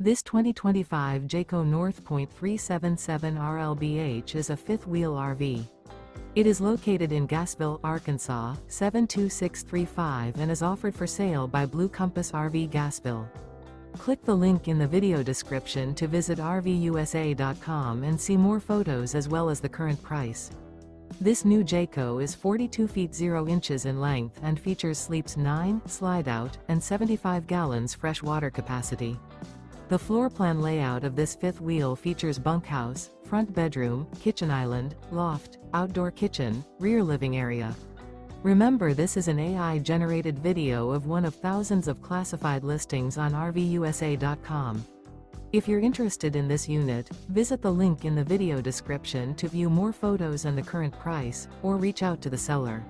This 2025 Jayco North Point 377 RLBH is a fifth-wheel RV. It is located in Gassville, Arkansas, 72635 and is offered for sale by Blue Compass RV Gassville. Click the link in the video description to visit RVUSA.com and see more photos as well as the current price. This new Jayco is 42 feet 0 inches in length and features sleeps 9, slide-out, and 75 gallons fresh water capacity. The floor plan layout of this fifth wheel features bunkhouse, front bedroom, kitchen island, loft, outdoor kitchen, rear living area. Remember, this is an AI-generated video of one of thousands of classified listings on RVUSA.com. If you're interested in this unit, visit the link in the video description to view more photos and the current price, or reach out to the seller.